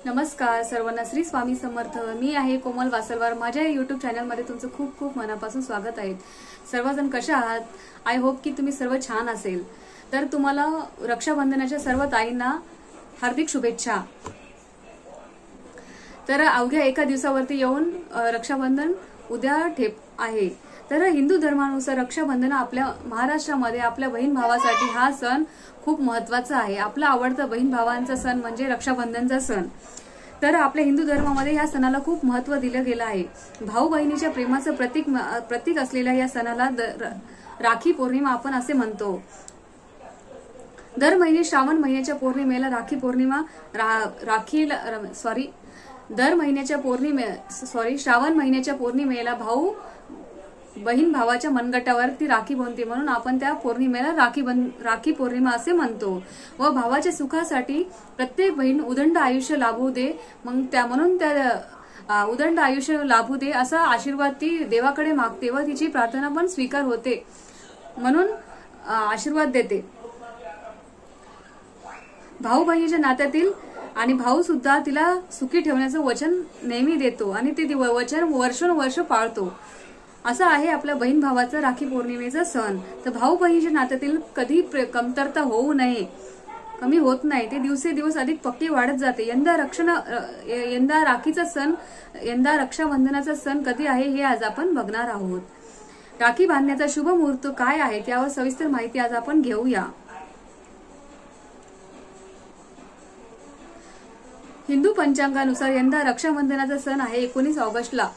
नमस्कार सर्वांना, श्री स्वामी समर्थ। मी आहे कोमल वासलवार। माझ्या YouTube चॅनलमध्ये तुमचं खूप खूप मनापासून स्वागत आहे। सर्वजण कशा आहात? आय होप की तुम्ही सर्व छान असेल। तर तुम्हाला रक्षाबंधनाच्या सर्व ताईंना हार्दिक शुभेच्छा। तर अवघ्या एका दिवसावरती येऊन रक्षाबंधन उद्या आहे। तर हिंदू धर्मानुसार रक्षाबंधन आपल्या महाराष्ट्रामध्ये आपल्या बहीण भावासाठी हा सण खूप महत्त्वाचा आहे। आपला आवडता बहीण भावांचा सण म्हणजे रक्षाबंधनचा सण। तर आपल्या हिंदू धर्मामध्ये या सणाला खूप महत्त्व दिलं गेलं आहे। भाऊ बहिणीच्या प्रेमाचं प्रतीक असलेल्या या सणाला राखी पौर्णिमा आपण असे म्हणतो। दर महिने श्रावण महिन्याच्या पौर्णिमेला श्रावण महिन्याच्या पौर्णिमेला भाऊ बहीण भावाच्या मनगटावरती राखी बांधते, म्हणून आपण त्या पौर्णिमेला राखी पौर्णिमा असे म्हणतो। व भावाच्या सुखासाठी प्रत्येक बहीण उदंड आयुष्य लाभू दे, म्हणून त्या उदंड आयुष्य लाभू दे असा आशीर्वाद ती देवाकडे मागते व तिची प्रार्थना पण स्वीकार होते म्हणून आशीर्वाद देते। भाऊ बहिणीच्या नात्यातील आणि भाऊ सुद्धा तिला सुखी ठेवण्याचं वचन नेहमी देतो आणि ते वचन वर्षोनवर्ष पाळतो। असा आहे आपल्या बहीण भावाचा राखी पौर्णिमेचा सण। तर भाऊ बहिणीच्या नात्यातील कधी कमतरता होऊ नये, कमी होत नाही, ते दिवसेदिवस अधिक पक्के वाढत जाते। यंदा रक्षाबंधनाचा सण कधी आहे हे आज आपण बघणार आहोत। राखी बांधण्याचा शुभ मुहूर्त काय आहे त्यावर सविस्तर माहिती आज आपण घेऊया। हिंदू पंचांगानुसार यंदा रक्षाबंधनाचा सण आहे 19 ऑगस्टला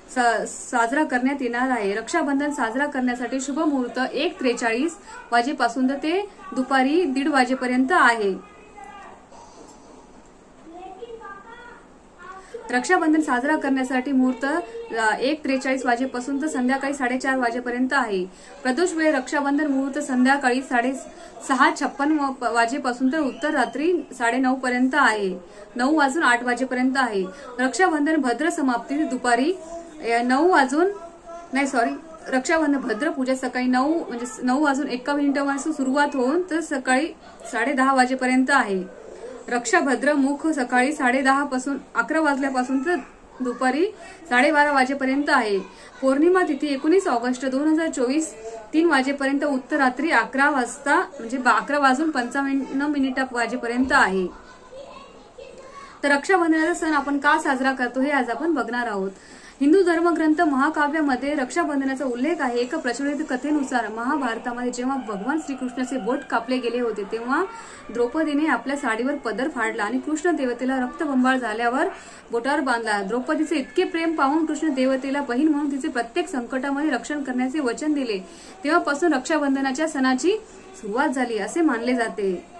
साजरा करण्यात येणार आहे। रक्षाबंधन साजरा करण्यासाठी शुभ मुहूर्त 1:43 वाजेपासून ते दुपारी 1:30 वाजेपर्यंत आहे। रक्षाबंधन साजरा करण्यासाठी मुहूर्त 1:43 वाजेपासून तर संध्याकाळी 4:30 वाजेपर्यंत आहे। प्रदोष वेळ रक्षाबंधन मुहूर्त संध्याकाळी 6:56 वाजेपासून तर उत्तर रात्री 9:30 पर्यंत आहे, 9:08 वाजेपर्यंत आहे। रक्षाबंधन भद्र समाप्ती दुपारी रक्षाबंधन भद्र पूजा सकाळी 9:51 वाजता सुरुवात होऊन तर सकाळी 10:30 वाजेपर्यंत आहे। रक्षाभद्र मुख सकाळी 10:30 पासून 11 वाजल्यापासून तर दुपारी 12:30 वाजेपर्यंत आहे। पौर्णिमा तिथी 19 ऑगस्ट 2024 3 वाजेपर्यंत उत्तर रात्री 11 वाजता म्हणजे 11:55 वाजेपर्यंत आहे। तर रक्षाबंधनाचा सण आपण का साजरा करतो हे आज आपण बघणार आहोत। हिंदू धर्मग्रंथ महाकाव्यामध्ये रक्षाबंधनाचा उल्लेख आहे। एका प्रचलित कथेनुसार महाभारतामध्ये जेव्हा भगवान श्रीकृष्णाचे बोट कापले गेले होते तेव्हा द्रौपदीने आपल्या साडीवर पदर फाडला आणि कृष्ण देवतेला रक्तबंबाळ झाल्यावर बोटावर बांधला। द्रौपदीचे इतके प्रेम पाहून कृष्ण देवतेला बहीण म्हणून तिचे प्रत्येक संकटामध्ये रक्षण करण्याचे वचन दिले। तेव्हापासून रक्षाबंधनाच्या सणाची सुरुवात झाली असे मानले जाते।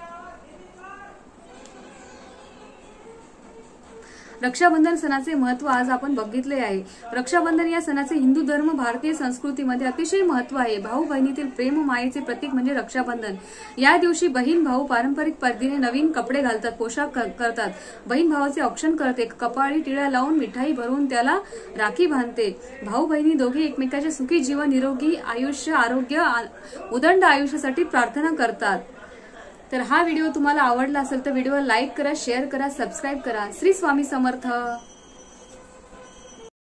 रक्षाबंधन सणाचे महत्त्व आज आपण बघितले आहे। रक्षाबंधन या सणाचे हिंदू धर्म भारतीय संस्कृतीमध्ये अतिशय महत्त्व आहे। भाऊ बहिणीतील प्रेम मायेचे प्रतीक म्हणजे रक्षाबंधन। या दिवशी बहीण भाऊ पारंपरिक पद्धतीने नवीन कपडे घालतात, पोशाख करतात, बहीण भावाचे औक्षण करते, कपाळी टिळा लावून मिठाई भरून त्याला राखी बांधते। भाऊ बहिणी दोघे एकमेकांचे सुखी जीवन, निरोगी आयुष्य, आरोग्य, उदंड आयुष्यासाठी प्रार्थना करतात। तर हा व्हिडिओ तुम्हाला आवडला असेल तर व्हिडिओला लाईक करा, शेअर करा, सबस्क्राईब करा। श्री स्वामी समर्थ।